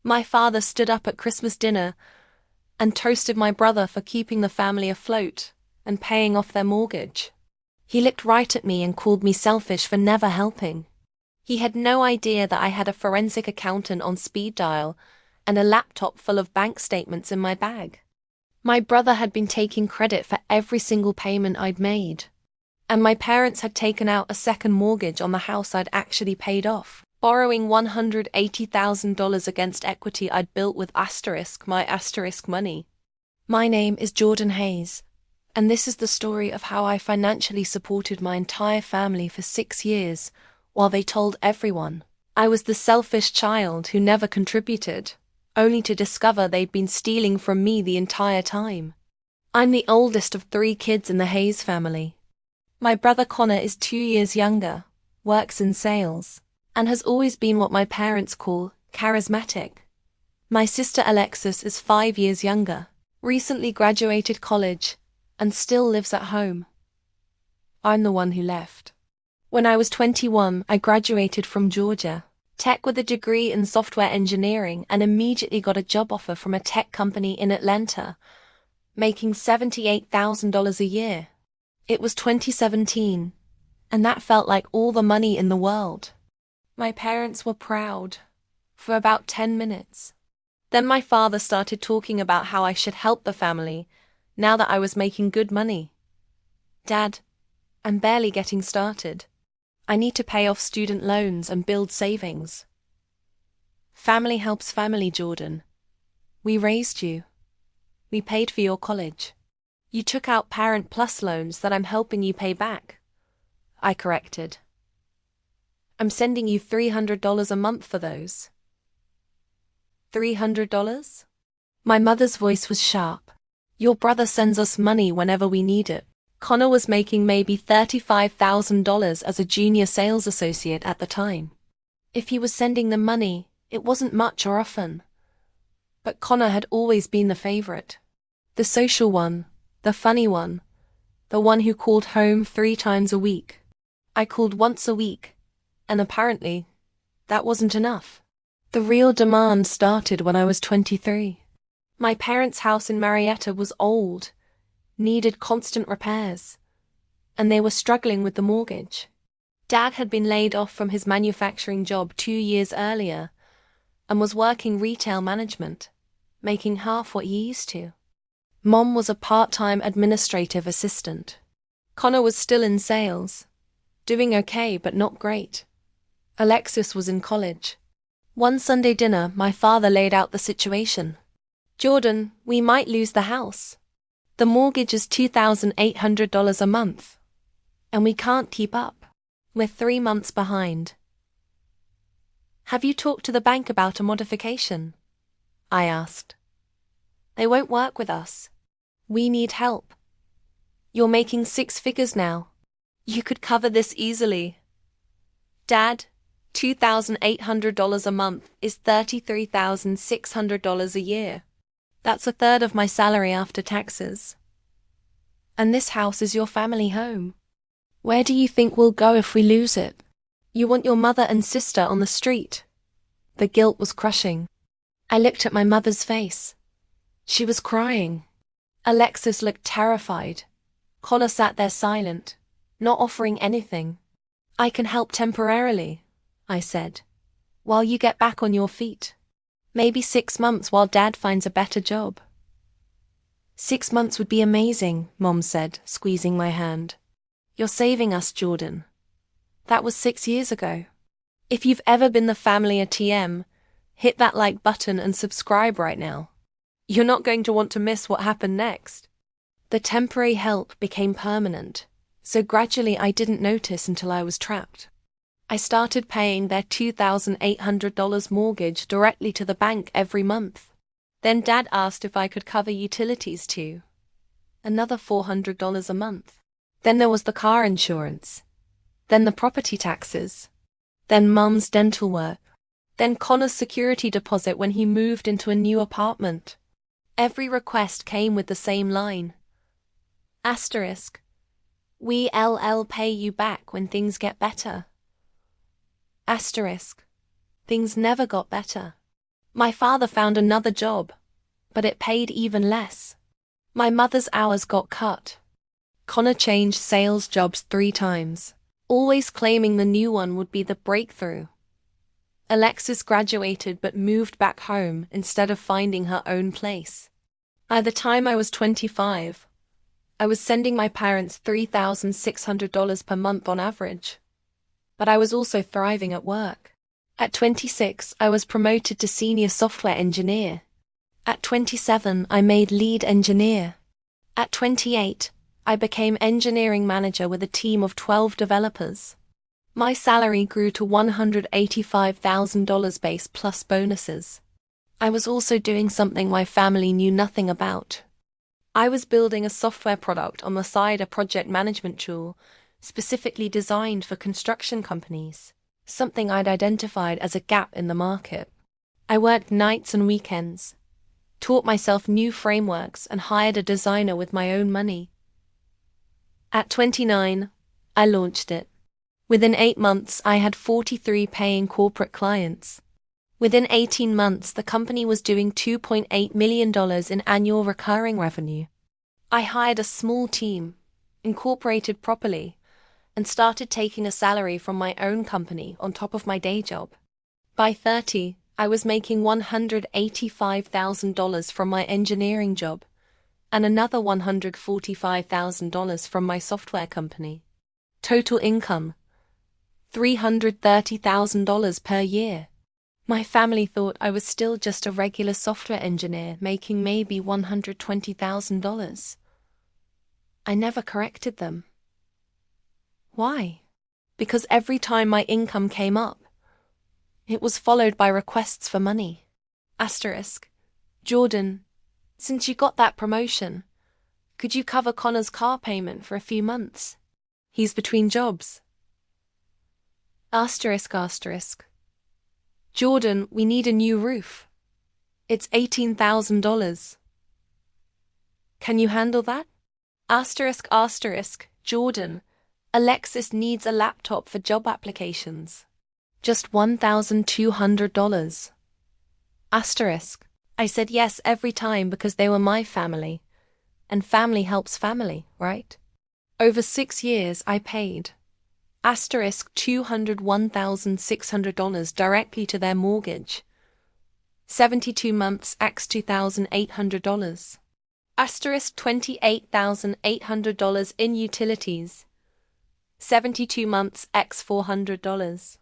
My father stood up at Christmas dinner and toasted my brother for keeping the family afloat and paying off their mortgage. He looked right at me and called me selfish for never helping. He had no idea that I had a forensic accountant on speed dial and a laptop full of bank statements in my bag. My brother had been taking credit for every single payment I'd made, and my parents had taken out a second mortgage on the house I'd actually paid off, borrowing $180,000 against equity I'd built with my money. My name is Jordan Hayes, and this is the story of how I financially supported my entire family for 6 years while they told everyone I was the selfish child who never contributed, only to discover they'd been stealing from me the entire time. I'm the oldest of 3 kids in the Hayes family. My brother Connor is 2 years younger, works in sales, and has always been what my parents call charismatic. My sister Alexis is 5 years younger, recently graduated college, and still lives at home. I'm the one who left. When I was 21, I graduated from Georgia Tech with a degree in software engineering and immediately got a job offer from a tech company in Atlanta, making $78,000 a year. It was 2017, and that felt like all the money in the world. My parents were proud for about 10 minutes. Then my father started talking about how I should help the family now that I was making good money. Dad, I'm barely getting started. I need to pay off student loans and build savings. Family helps family, Jordan. We raised you. We paid for your college. You took out Parent Plus loans that I'm helping you pay back, I corrected. I'm sending you $300 a month for those. $300? My mother's voice was sharp. Your brother sends us money whenever we need it. Connor was making maybe $35,000 as a junior sales associate at the time. If he was sending them money, it wasn't much or often. But Connor had always been the favorite. The social one, the funny one, the one who called home 3 times a week. I called once a week, and apparently, that wasn't enough. The real demand started when I was 23. My parents' house in Marietta was old, needed constant repairs, and they were struggling with the mortgage. Dad had been laid off from his manufacturing job 2 years earlier and was working retail management, making half what he used to. Mom was a part-time administrative assistant. Connor was still in sales, doing okay but not great. Alexis was in college. One Sunday dinner, my father laid out the situation. Jordan, we might lose the house. The mortgage is $2,800 a month, and we can't keep up. We're 3 months behind. Have you talked to the bank about a modification? I asked. They won't work with us. We need help. You're making 6 figures now. You could cover this easily. Dad, $2,800 a month is $33,600 a year. That's a third of my salary after taxes. And this house is your family home. Where do you think we'll go if we lose it? You want your mother and sister on the street. The guilt was crushing. I looked at my mother's face. She was crying. Alexis looked terrified. Connor sat there silent, not offering anything. I can help temporarily, I said, while you get back on your feet. Maybe 6 months while Dad finds a better job. 6 months would be amazing, Mom said, squeezing my hand. You're saving us, Jordan. That was 6 years ago. If you've ever been the family ATM, hit that like button and subscribe right now. You're not going to want to miss what happened next. The temporary help became permanent, so gradually I didn't notice until I was trapped. I started paying their $2,800 mortgage directly to the bank every month. Then Dad asked if I could cover utilities too. Another $400 a month. Then there was the car insurance. Then the property taxes. Then Mum's dental work. Then Connor's security deposit when he moved into a new apartment. Every request came with the same line. Asterisk. We'll pay you back when things get better. Asterisk. Things never got better. My father found another job, but it paid even less. My mother's hours got cut. Connor changed sales jobs 3 times, always claiming the new one would be the breakthrough. Alexis graduated but moved back home instead of finding her own place. By the time I was 25, I was sending my parents $3,600 per month on average. But I was also thriving at work. At 26, I was promoted to senior software engineer. At 27, I made lead engineer. At 28, I became engineering manager with a team of 12 developers. My salary grew to $185,000 base plus bonuses. I was also doing something my family knew nothing about. I was building a software product on the side, a project management tool, specifically designed for construction companies, something I'd identified as a gap in the market. I worked nights and weekends, taught myself new frameworks, and hired a designer with my own money. At 29, I launched it. Within 8 months, I had 43 paying corporate clients. Within 18 months, the company was doing $2.8 million in annual recurring revenue. I hired a small team, incorporated properly, and started taking a salary from my own company on top of my day job. By 30, I was making $185,000 from my engineering job and another $145,000 from my software company. Total income, $330,000 per year. My family thought I was still just a regular software engineer making maybe $120,000. I never corrected them. Why? Because every time my income came up, it was followed by requests for money. Jordan, since you got that promotion, could you cover Connor's car payment for a few months? He's between jobs. Jordan, we need a new roof. It's $18,000. Can you handle that? Jordan, Alexis needs a laptop for job applications. Just $1,200. I said yes every time because they were my family. And family helps family, right? Over 6 years I paid $201,600 directly to their mortgage. 72 months x $2,800. $28,800 in utilities. 72 months x $400.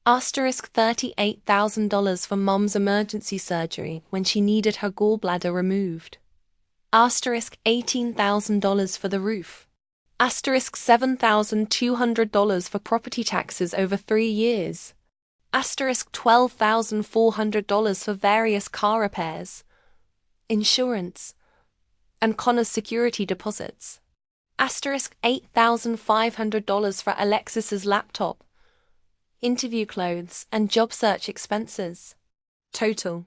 $38,000 for mom's emergency surgery when she needed her gallbladder removed. $18,000 for the roof. $7,200 for property taxes over 3 years. $12,400 for various car repairs, insurance, and Connor's security deposits. $8,500 for Alexis's laptop, interview clothes, and job search expenses. Total.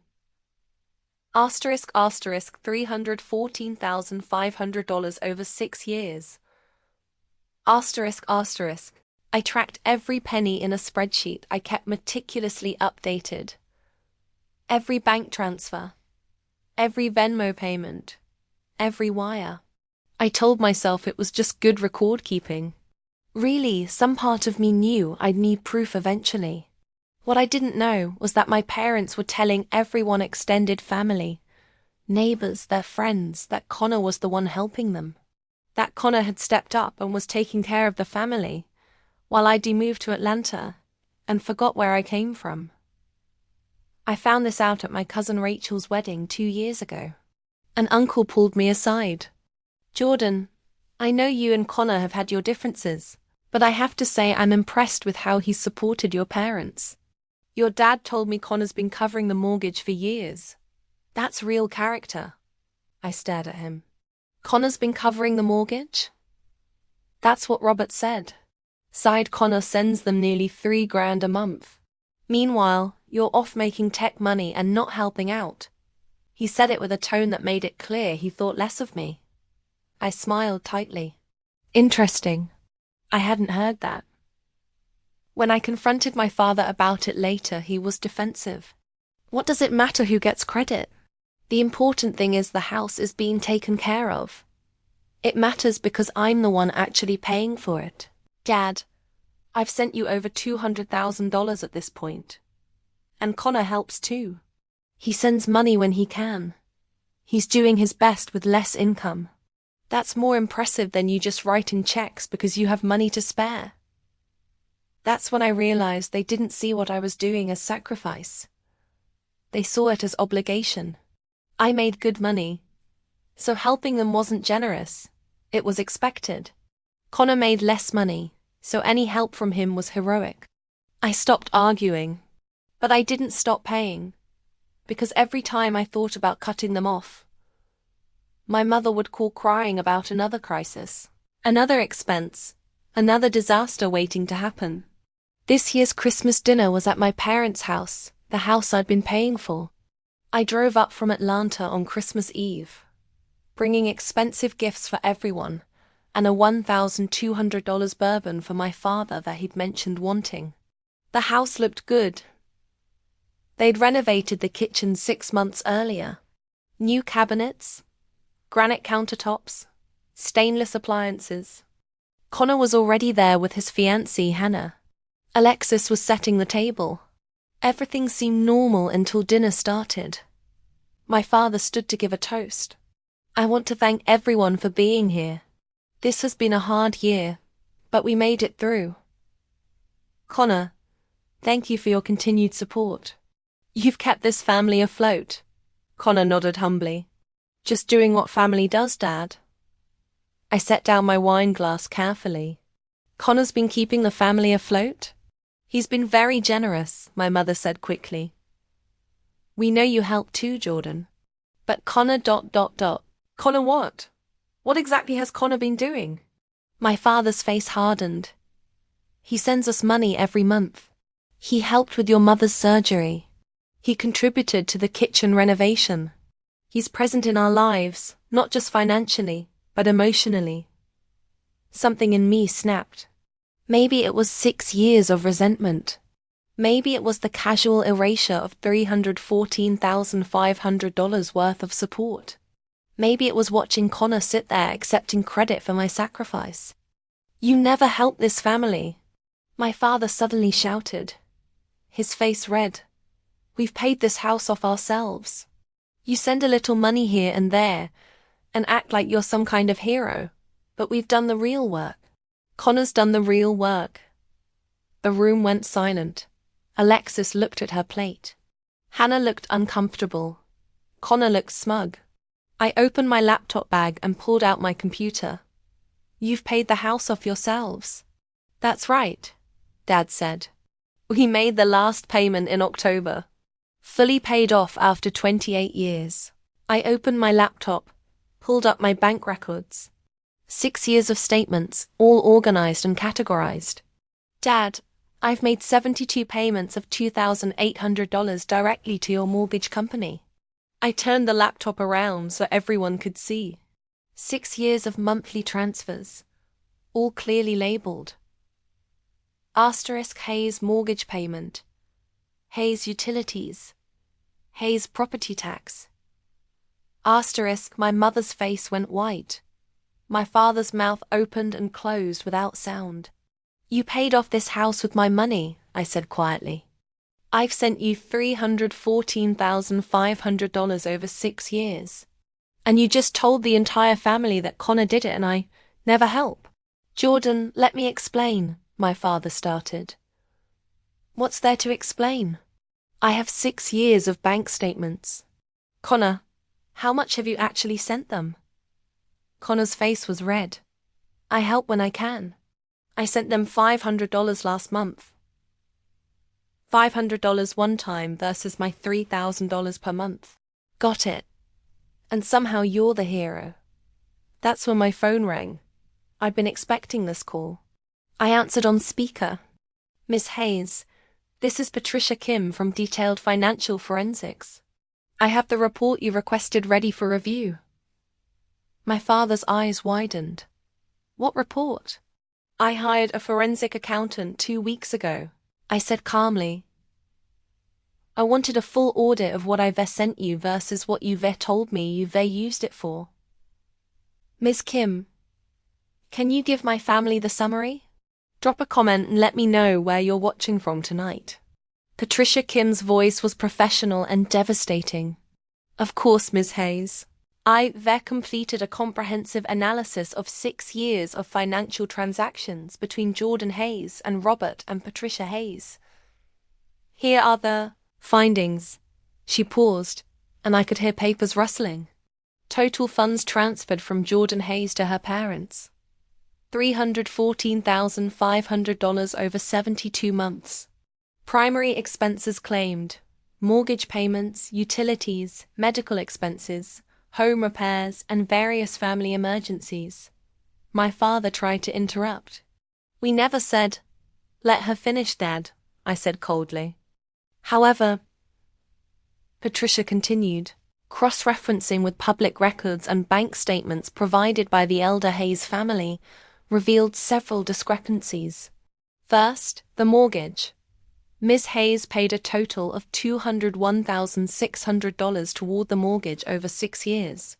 $314,500 over 6 years. I tracked every penny in a spreadsheet I kept meticulously updated. Every bank transfer, every Venmo payment, every wire. I told myself it was just good record keeping. Really, some part of me knew I'd need proof eventually. What I didn't know was that my parents were telling everyone, extended family, neighbors, their friends, that Connor was the one helping them. That Connor had stepped up and was taking care of the family, while I'd moved to Atlanta and forgot where I came from. I found this out at my cousin Rachel's wedding 2 years ago. An uncle pulled me aside. Jordan, I know you and Connor have had your differences, but I have to say I'm impressed with how he's supported your parents. Your dad told me Connor's been covering the mortgage for years. That's real character. I stared at him. Connor's been covering the mortgage? That's what Robert said. Sighed. Connor sends them nearly $3,000 a month. Meanwhile, you're off making tech money and not helping out. He said it with a tone that made it clear he thought less of me. I smiled tightly. Interesting. I hadn't heard that. When I confronted my father about it later, he was defensive. What does it matter who gets credit? The important thing is the house is being taken care of. It matters because I'm the one actually paying for it. Dad, I've sent you over $200,000 at this point. And Connor helps too. He sends money when he can. He's doing his best with less income. That's more impressive than you just writing checks because you have money to spare. That's when I realized they didn't see what I was doing as sacrifice. They saw it as obligation. I made good money, so helping them wasn't generous. It was expected. Connor made less money, so any help from him was heroic. I stopped arguing, but I didn't stop paying, because every time I thought about cutting them off, my mother would call crying about another crisis, another expense, another disaster waiting to happen. This year's Christmas dinner was at my parents' house, the house I'd been paying for. I drove up from Atlanta on Christmas Eve, bringing expensive gifts for everyone, and a $1,200 bourbon for my father that he'd mentioned wanting. The house looked good. They'd renovated the kitchen 6 months earlier. New cabinets, granite countertops, stainless appliances. Connor was already there with his fiancée, Hannah. Alexis was setting the table. Everything seemed normal until dinner started. My father stood to give a toast. I want to thank everyone for being here. This has been a hard year, but we made it through. Connor, thank you for your continued support. You've kept this family afloat. Connor nodded humbly. Just doing what family does, Dad. I set down my wine glass carefully. Connor's been keeping the family afloat? He's been very generous, my mother said quickly. We know you help too, Jordan. But Connor ... Connor what? What exactly has Connor been doing? My father's face hardened. He sends us money every month. He helped with your mother's surgery. He contributed to the kitchen renovation. He's present in our lives, not just financially, but emotionally. Something in me snapped. Maybe it was 6 years of resentment. Maybe it was the casual erasure of $314,500 worth of support. Maybe it was watching Connor sit there accepting credit for my sacrifice. You never helped this family. My father suddenly shouted. His face red. We've paid this house off ourselves. You send a little money here and there, and act like you're some kind of hero, but we've done the real work. Connor's done the real work. The room went silent. Alexis looked at her plate. Hannah looked uncomfortable. Connor looked smug. I opened my laptop bag and pulled out my computer. You've paid the house off yourselves. That's right, Dad said. We made the last payment in October. Fully paid off after 28 years. I opened my laptop, pulled up my bank records. 6 years of statements, all organized and categorized. Dad, I've made 72 payments of $2,800 directly to your mortgage company. I turned the laptop around so everyone could see. 6 years of monthly transfers, all clearly labeled. Asterisk Hayes mortgage payment. Hayes utilities. Hayes property tax. Asterisk my mother's face went white. My father's mouth opened and closed without sound. You paid off this house with my money, I said quietly. I've sent you $314,500 over 6 years. And you just told the entire family that Connor did it and I never help. Jordan, let me explain, my father started. What's there to explain? I have 6 years of bank statements. Connor, how much have you actually sent them? Connor's face was red. I help when I can. I sent them $500 last month. $500 one time versus my $3,000 per month. Got it. And somehow you're the hero. That's when my phone rang. I'd been expecting this call. I answered on speaker. Miss Hayes, this is Patricia Kim from Detailed Financial Forensics. I have the report you requested ready for review. My father's eyes widened. What report? I hired a forensic accountant 2 weeks ago, I said calmly. I wanted a full audit of what I've sent you versus what you've told me you've used it for. Ms. Kim, can you give my family the summary? Drop a comment and let me know where you're watching from tonight. Patricia Kim's voice was professional and devastating. Of course, Ms. Hayes. I've completed a comprehensive analysis of 6 years of financial transactions between Jordan Hayes and Robert and Patricia Hayes. Here are the findings. She paused, and I could hear papers rustling. Total funds transferred from Jordan Hayes to her parents: $314,500 over 72 months. Primary expenses claimed: mortgage payments, utilities, medical expenses, home repairs, and various family emergencies. My father tried to interrupt. We never said, "Let her finish, Dad," I said coldly. However, Patricia continued, cross-referencing with public records and bank statements provided by the elder Hayes family, revealed several discrepancies. First, the mortgage. Ms. Hayes paid a total of $201,600 toward the mortgage over 6 years.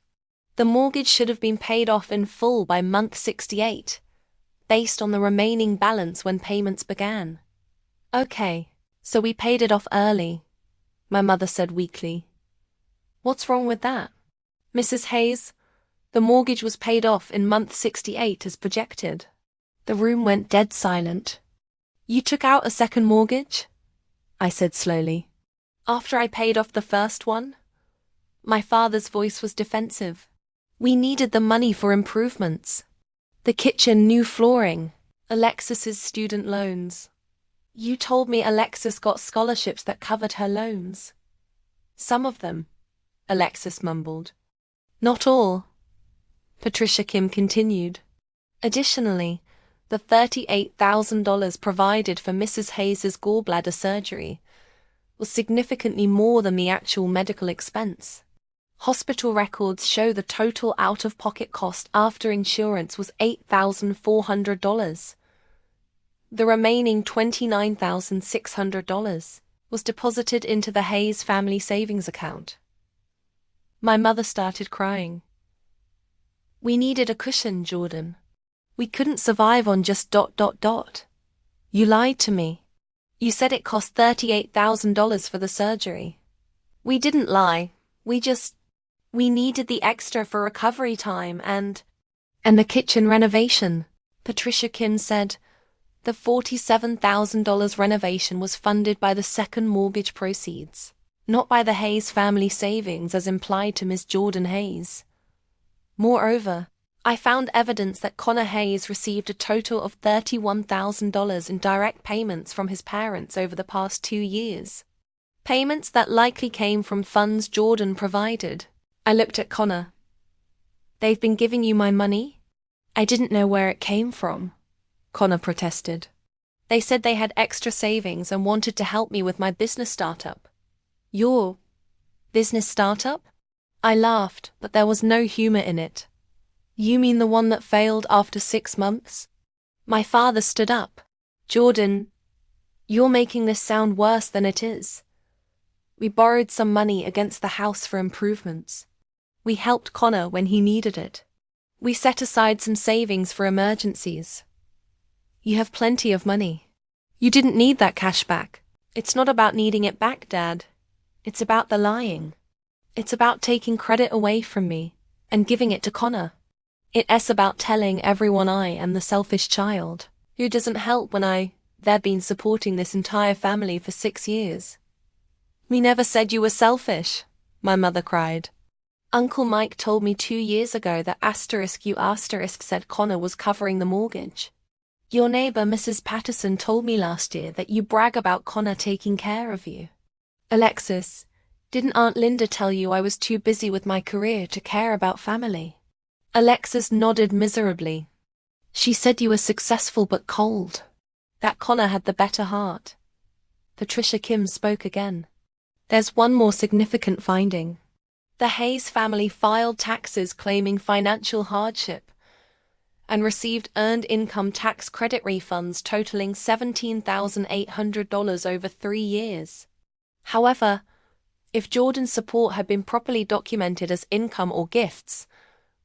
The mortgage should have been paid off in full by month 68, based on the remaining balance when payments began. Okay, so we paid it off early, my mother said weakly. What's wrong with that? Mrs. Hayes, the mortgage was paid off in month 68 as projected. The room went dead silent. You took out a second mortgage? I said slowly. After I paid off the first one? My father's voice was defensive. We needed the money for improvements. The kitchen, new flooring, Alexis's student loans. You told me Alexis got scholarships that covered her loans. Some of them, Alexis mumbled. Not all, Patricia Kim continued. Additionally, the $38,000 provided for Mrs. Hayes's gallbladder surgery was significantly more than the actual medical expense. Hospital records show the total out-of-pocket cost after insurance was $8,400. The remaining $29,600 was deposited into the Hayes family savings account. My mother started crying. We needed a cushion, Jordan. We couldn't survive on just ... You lied to me. You said it cost $38,000 for the surgery. We didn't lie. We needed the extra for recovery time and the kitchen renovation, Patricia Kim said. The $47,000 renovation was funded by the second mortgage proceeds, not by the Hayes family savings as implied to Ms. Jordan Hayes. Moreover, I found evidence that Connor Hayes received a total of $31,000 in direct payments from his parents over the past 2 years. Payments that likely came from funds Jordan provided. I looked at Connor. They've been giving you my money? I didn't know where it came from, Connor protested. They said they had extra savings and wanted to help me with my business startup. Your business startup? I laughed, but there was no humor in it. You mean the one that failed after 6 months? My father stood up. Jordan, you're making this sound worse than it is. We borrowed some money against the house for improvements. We helped Connor when he needed it. We set aside some savings for emergencies. You have plenty of money. You didn't need that cash back. It's not about needing it back, Dad. It's about the lying. It's about taking credit away from me and giving it to Connor. It's about telling everyone I am the selfish child who doesn't help when they've been supporting this entire family for 6 years. We never said you were selfish, my mother cried. Uncle Mike told me 2 years ago that you said Connor was covering the mortgage. Your neighbor, Mrs. Patterson, told me last year that you brag about Connor taking care of you. Alexis, didn't Aunt Linda tell you I was too busy with my career to care about family? Alexis nodded miserably. She said you were successful but cold. That Connor had the better heart. Patricia Kim spoke again. There's one more significant finding. The Hayes family filed taxes claiming financial hardship and received earned income tax credit refunds totaling $17,800 over 3 years. However, if Jordan's support had been properly documented as income or gifts,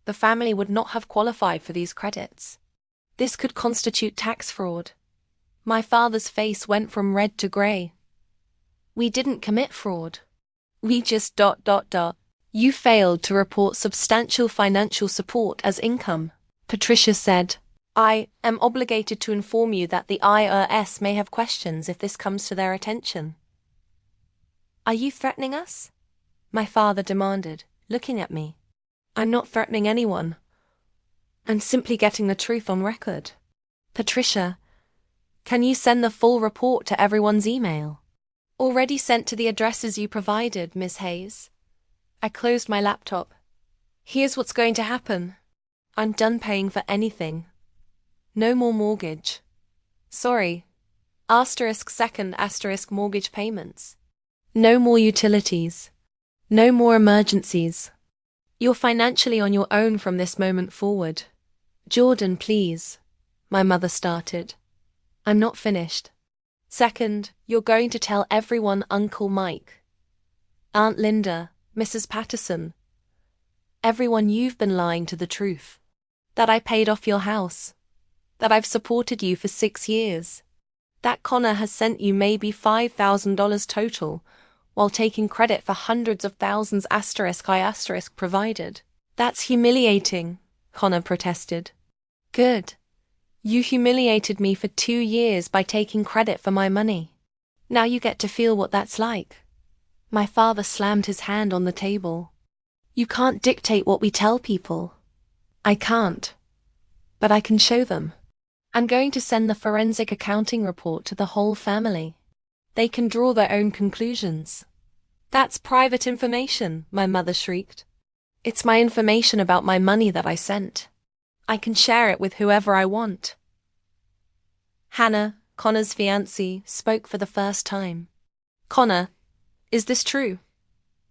the family would not have qualified for these credits. This could constitute tax fraud. My father's face went from red to grey. We didn't commit fraud. We just ... You failed to report substantial financial support as income, Patricia said. I am obligated to inform you that the IRS may have questions if this comes to their attention. Are you threatening us? My father demanded, looking at me. I'm not threatening anyone. I'm simply getting the truth on record. Patricia, can you send the full report to everyone's email? Already sent to the addresses you provided, Miss Hayes. I closed my laptop. Here's what's going to happen. I'm done paying for anything. No more mortgage. Sorry. *2 mortgage payments. No more utilities. No more emergencies. You're financially on your own from this moment forward. Jordan, please. My mother started. I'm not finished. Second, you're going to tell everyone Uncle Mike, Aunt Linda, Mrs. Patterson, everyone you've been lying to the truth. That I paid off your house. That I've supported you for 6 years. That Connor has sent you maybe $5,000 total, while taking credit for hundreds of thousands *I* provided. That's humiliating, Connor protested. Good. You humiliated me for 2 years by taking credit for my money. Now you get to feel what that's like. My father slammed his hand on the table. You can't dictate what we tell people. I can't. But I can show them. I'm going to send the forensic accounting report to the whole family. They can draw their own conclusions. That's private information, my mother shrieked. It's my information about my money that I sent. I can share it with whoever I want. Hannah, Connor's fiancée, spoke for the first time. Connor, is this true?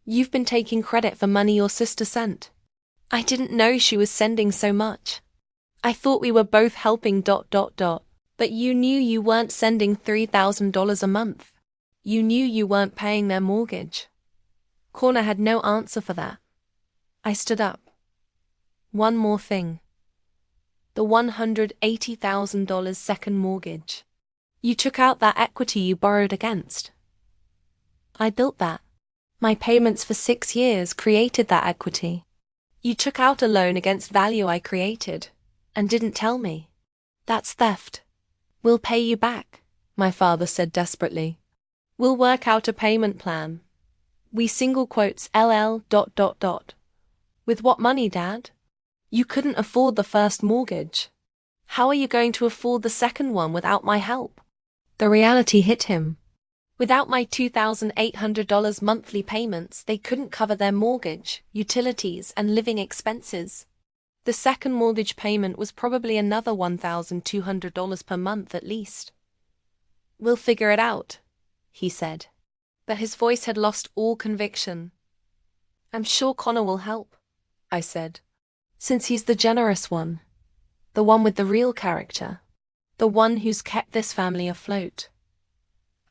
You've been taking credit for money your sister sent. I didn't know she was sending so much. I thought we were both helping ... But you knew you weren't sending $3,000 a month. You knew you weren't paying their mortgage. Connor had no answer for that. I stood up. One more thing. The $180,000 second mortgage. You took out that equity you borrowed against. I built that. My payments for 6 years created that equity. You took out a loan against value I created, and didn't tell me. That's theft. We'll pay you back, my father said desperately. We'll work out a payment plan. We single quotes LL ... With what money, Dad? You couldn't afford the first mortgage. How are you going to afford the second one without my help? The reality hit him. Without my $2,800 monthly payments, they couldn't cover their mortgage, utilities, and living expenses. The second mortgage payment was probably another $1,200 per month at least. We'll figure it out, he said. But his voice had lost all conviction. I'm sure Connor will help, I said. Since he's the generous one. The one with the real character. The one who's kept this family afloat.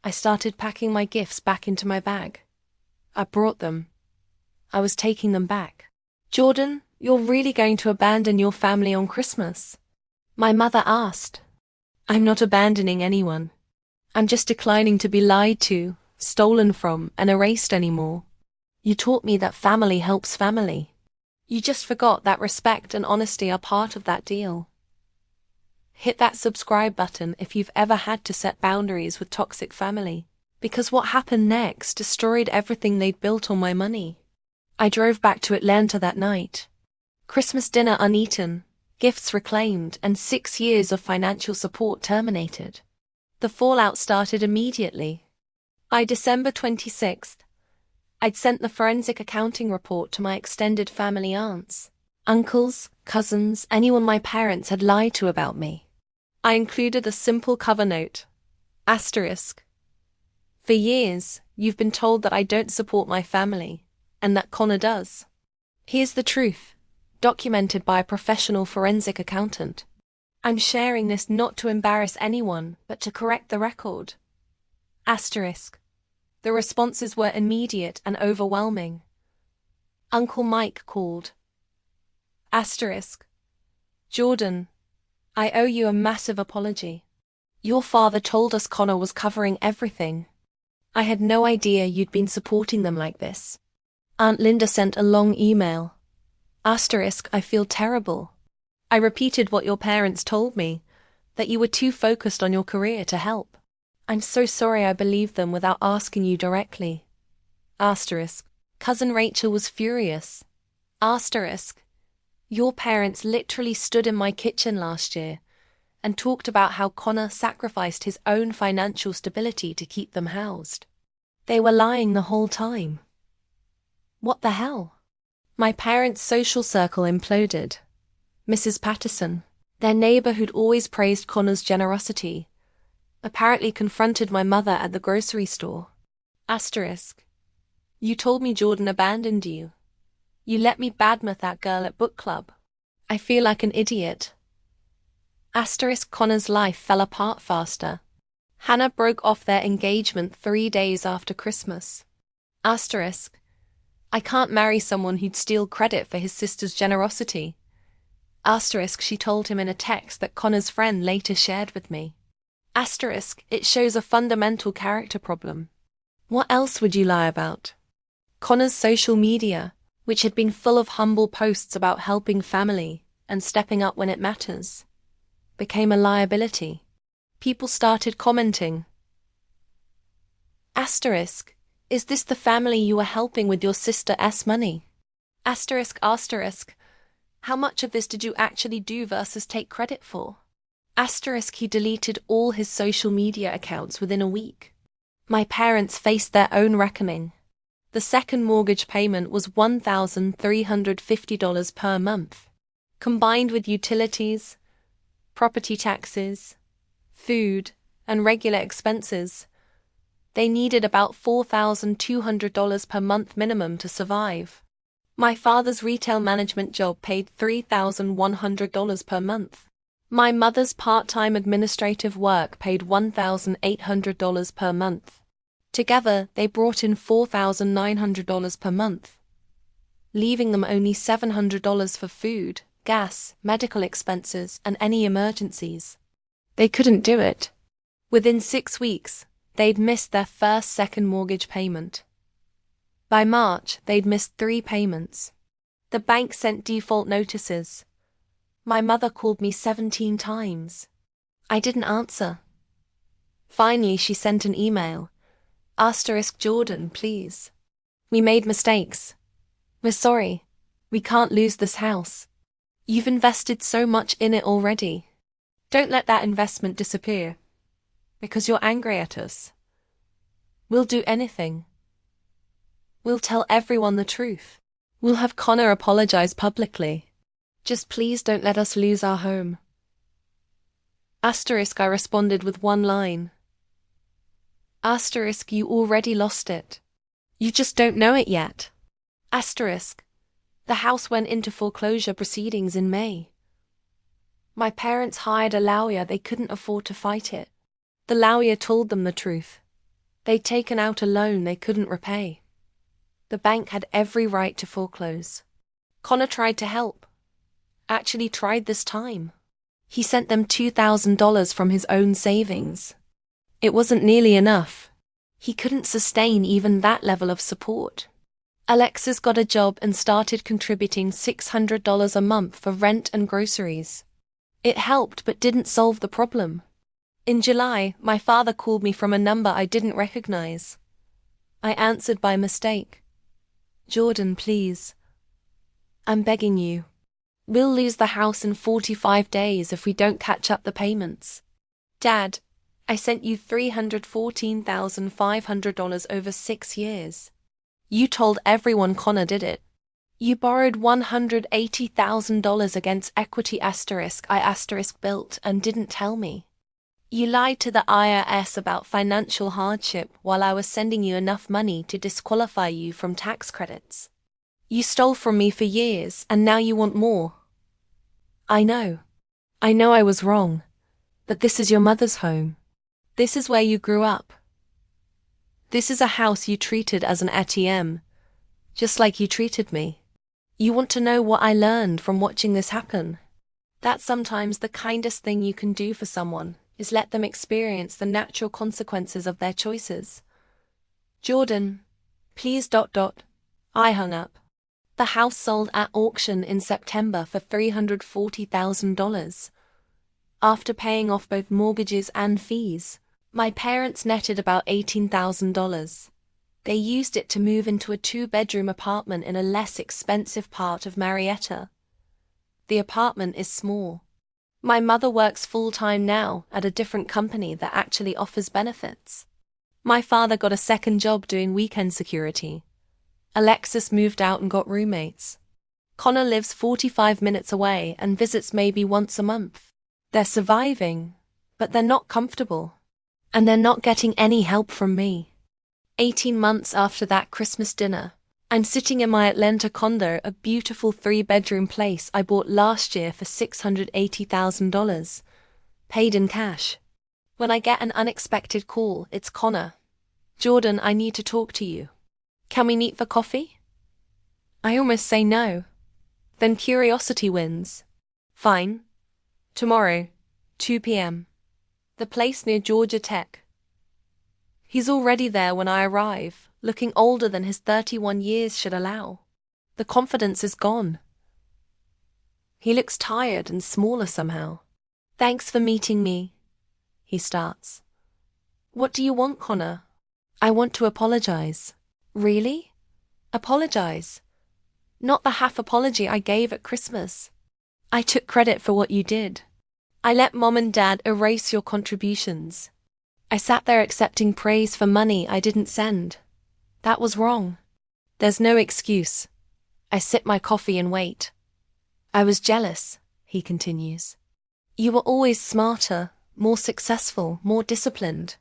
I started packing my gifts back into my bag. I brought them. I was taking them back. Jordan, you're really going to abandon your family on Christmas? My mother asked. I'm not abandoning anyone. I'm just declining to be lied to, stolen from, and erased anymore. You taught me that family helps family. You just forgot that respect and honesty are part of that deal. Hit that subscribe button if you've ever had to set boundaries with toxic family, because what happened next destroyed everything they'd built on my money. I drove back to Atlanta that night. Christmas dinner uneaten, gifts reclaimed, and 6 years of financial support terminated. The fallout started immediately. By December 26th, I'd sent the forensic accounting report to my extended family aunts, uncles, cousins, anyone my parents had lied to about me. I included a simple cover note. Asterisk. For years, you've been told that I don't support my family, and that Connor does. Here's the truth, documented by a professional forensic accountant. I'm sharing this not to embarrass anyone, but to correct the record. Asterisk. The responses were immediate and overwhelming. Uncle Mike called. Asterisk. Jordan, I owe you a massive apology. Your father told us Connor was covering everything. I had no idea you'd been supporting them like this. Aunt Linda sent a long email. Asterisk, I feel terrible. I repeated what your parents told me, that you were too focused on your career to help. I'm so sorry I believed them without asking you directly. Asterisk. Cousin Rachel was furious. Asterisk. Your parents literally stood in my kitchen last year and talked about how Connor sacrificed his own financial stability to keep them housed. They were lying the whole time. What the hell? My parents' social circle imploded. Mrs. Patterson, their neighbor who'd always praised Connor's generosity, apparently confronted my mother at the grocery store. Asterisk. You told me Jordan abandoned you. You let me badmouth that girl at book club. I feel like an idiot. Asterisk. Connor's life fell apart faster. Hannah broke off their engagement 3 days after Christmas. Asterisk. I can't marry someone who'd steal credit for his sister's generosity. Asterisk. She told him in a text that Connor's friend later shared with me. Asterisk. It shows a fundamental character problem. What else would you lie about? Connor's social media, which had been full of humble posts about helping family and stepping up when it matters, became a liability. People started commenting. Asterisk. Is this the family you were helping with your sister's money? Asterisk. Asterisk. How much of this did you actually do versus take credit for? Asterisk. He deleted all his social media accounts within a week. My parents faced their own reckoning. The second mortgage payment was $1,350 per month. Combined with utilities, property taxes, food, and regular expenses, they needed about $4,200 per month minimum to survive. My father's retail management job paid $3,100 per month. My mother's part-time administrative work paid $1,800 per month. Together, they brought in $4,900 per month, leaving them only $700 for food, gas, medical expenses, and any emergencies. They couldn't do it. Within 6 weeks, they'd missed their second mortgage payment. By March, they'd missed 3 payments. The bank sent default notices. My mother called me 17 times. I didn't answer. Finally, she sent an email. Asterisk. Jordan, please. We made mistakes. We're sorry. We can't lose this house. You've invested so much in it already. Don't let that investment disappear. Because you're angry at us. We'll do anything. We'll tell everyone the truth. We'll have Connor apologize publicly. Just please don't let us lose our home. Asterisk. I responded with one line. Asterisk. You already lost it. You just don't know it yet. Asterisk. The house went into foreclosure proceedings in May. My parents hired a lawyer. They couldn't afford to fight it. The lawyer told them the truth. They'd taken out a loan they couldn't repay. The bank had every right to foreclose. Connor tried to help. Actually tried this time. He sent them $2,000 from his own savings. It wasn't nearly enough. He couldn't sustain even that level of support. Alexis got a job and started contributing $600 a month for rent and groceries. It helped but didn't solve the problem. In July, my father called me from a number I didn't recognize. I answered by mistake. Jordan, please. I'm begging you. We'll lose the house in 45 days if we don't catch up the payments. Dad, I sent you $314,500 over 6 years. You told everyone Connor did it. You borrowed $180,000 against equity I built and didn't tell me. You lied to the IRS about financial hardship while I was sending you enough money to disqualify you from tax credits. You stole from me for years and now you want more. I know I was wrong, but this is your mother's home. This is where you grew up. This is a house you treated as an ATM, just like you treated me. You want to know what I learned from watching this happen? That sometimes the kindest thing you can do for someone is let them experience the natural consequences of their choices. Jordan, please. I hung up. The house sold at auction in September for $340,000. After paying off both mortgages and fees, my parents netted about $18,000. They used it to move into a 2-bedroom apartment in a less expensive part of Marietta. The apartment is small. My mother works full-time now at a different company that actually offers benefits. My father got a second job doing weekend security. Alexis moved out and got roommates. Connor lives 45 minutes away and visits maybe once a month. They're surviving, but they're not comfortable. And they're not getting any help from me. 18 months after that Christmas dinner, I'm sitting in my Atlanta condo, a beautiful 3-bedroom place I bought last year for $680,000, paid in cash. When I get an unexpected call, it's Connor. Jordan, I need to talk to you. Can we meet for coffee? I almost say no. Then curiosity wins. Fine. Tomorrow, 2 p.m. The place near Georgia Tech. He's already there when I arrive, looking older than his 31 years should allow. The confidence is gone. He looks tired and smaller somehow. Thanks for meeting me, he starts. What do you want, Connor? I want to apologize. Really? Apologize? Not the half apology I gave at Christmas. I took credit for what you did. I let Mom and Dad erase your contributions. I sat there accepting praise for money I didn't send. That was wrong. There's no excuse. I sip my coffee and wait. I was jealous, he continues. You were always smarter, more successful, more disciplined.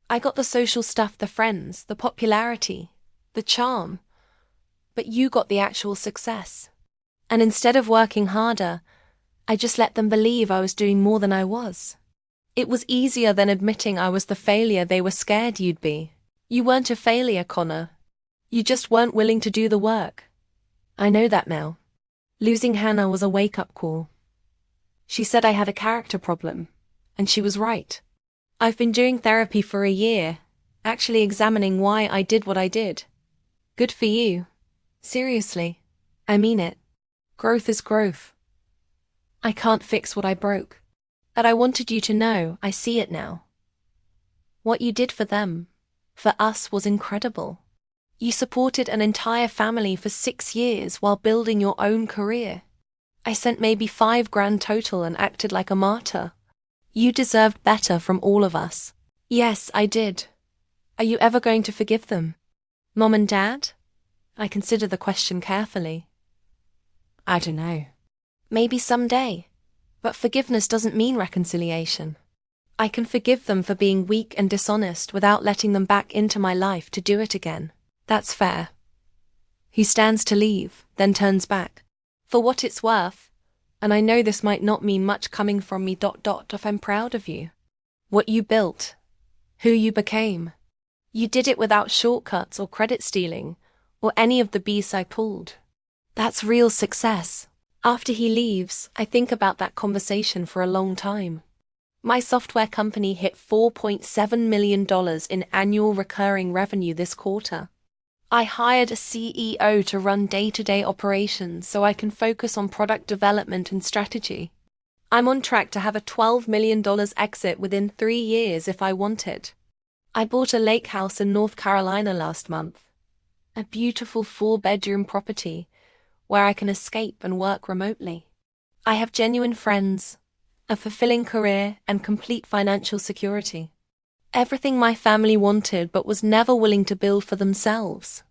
I got the social stuff, the friends, the popularity, the charm. But you got the actual success. And instead of working harder, I just let them believe I was doing more than I was. It was easier than admitting I was the failure they were scared you'd be. You weren't a failure, Connor. You just weren't willing to do the work. I know that now. Losing Hannah was a wake-up call. She said I had a character problem, and she was right. I've been doing therapy for a year, actually examining why I did what I did. Good for you. Seriously. I mean it. Growth is growth. I can't fix what I broke. But I wanted you to know I see it now. What you did for them, for us, was incredible. You supported an entire family for 6 years while building your own career. I sent maybe $5,000 total and acted like a martyr. You deserved better from all of us. Yes, I did. Are you ever going to forgive them? Mom and Dad? I consider the question carefully. I don't know. Maybe someday. But forgiveness doesn't mean reconciliation. I can forgive them for being weak and dishonest without letting them back into my life to do it again. That's fair. He stands to leave, then turns back. For what it's worth, and I know this might not mean much coming from me. I'm proud of you. What you built. Who you became. You did it without shortcuts or credit stealing, or any of the BS I pulled. That's real success. After he leaves, I think about that conversation for a long time. My software company hit $4.7 million in annual recurring revenue this quarter. I hired a CEO to run day-to-day operations so I can focus on product development and strategy. I'm on track to have a $12 million exit within 3 years if I want it. I bought a lake house in North Carolina last month. A beautiful 4-bedroom property where I can escape and work remotely. I have genuine friends, a fulfilling career, and complete financial security. Everything my family wanted but was never willing to build for themselves.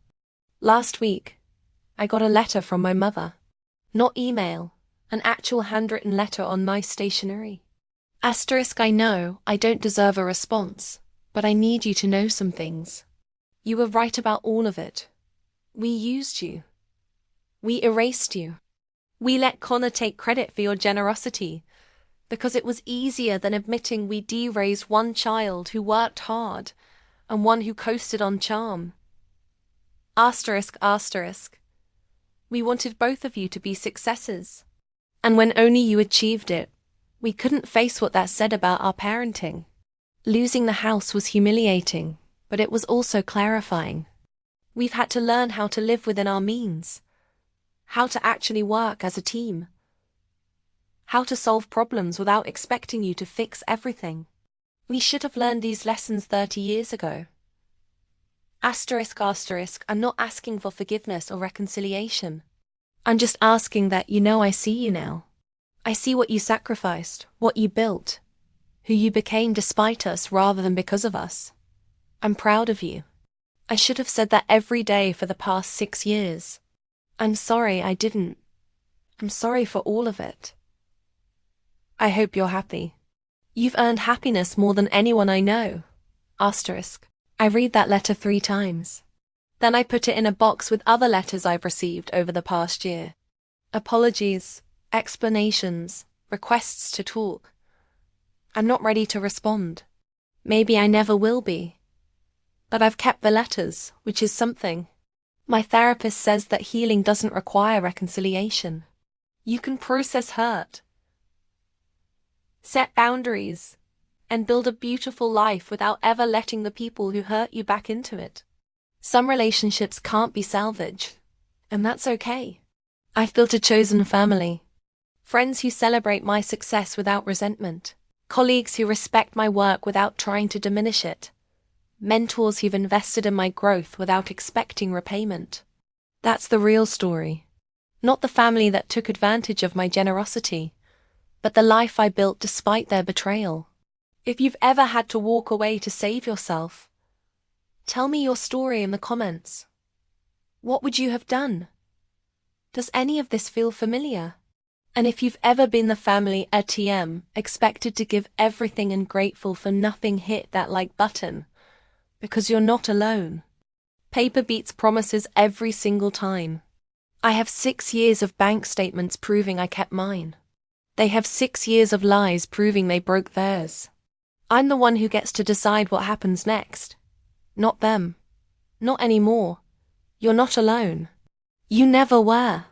Last week, I got a letter from my mother. Not email, an actual handwritten letter on my stationery. Asterisk, I know I don't deserve a response, but I need you to know some things. You were right about all of it. We used you. We erased you. We let Connor take credit for your generosity, because it was easier than admitting we de-raised one child who worked hard, and one who coasted on charm. Asterisk, asterisk. We wanted both of you to be successes. And when only you achieved it, we couldn't face what that said about our parenting. Losing the house was humiliating, but it was also clarifying. We've had to learn how to live within our means, how to actually work as a team, how to solve problems without expecting you to fix everything. We should have learned these lessons 30 years ago. Asterisk, asterisk, I'm not asking for forgiveness or reconciliation. I'm just asking that I see you now. I see what you sacrificed, what you built, who you became despite us rather than because of us. I'm proud of you. I should have said that every day for the past 6 years. I'm sorry I didn't. I'm sorry for all of it. I hope you're happy. You've earned happiness more than anyone I know. Asterisk. I read that letter 3 times. Then I put it in a box with other letters I've received over the past year. Apologies, explanations, requests to talk. I'm not ready to respond. Maybe I never will be. But I've kept the letters, which is something. My therapist says that healing doesn't require reconciliation. You can process hurt, set boundaries, and build a beautiful life without ever letting the people who hurt you back into it. Some relationships can't be salvaged, and that's okay. I've built a chosen family. Friends who celebrate my success without resentment. Colleagues who respect my work without trying to diminish it. Mentors who've invested in my growth without expecting repayment. That's the real story. Not the family that took advantage of my generosity, but the life I built despite their betrayal. If you've ever had to walk away to save yourself, tell me your story in the comments. What would you have done? Does any of this feel familiar? And if you've ever been the family ATM, expected to give everything and grateful for nothing, hit that like button, because you're not alone. Paper beats promises every single time. I have 6 years of bank statements proving I kept mine. They have 6 years of lies proving they broke theirs. I'm the one who gets to decide what happens next. Not them. Not anymore. You're not alone. You never were.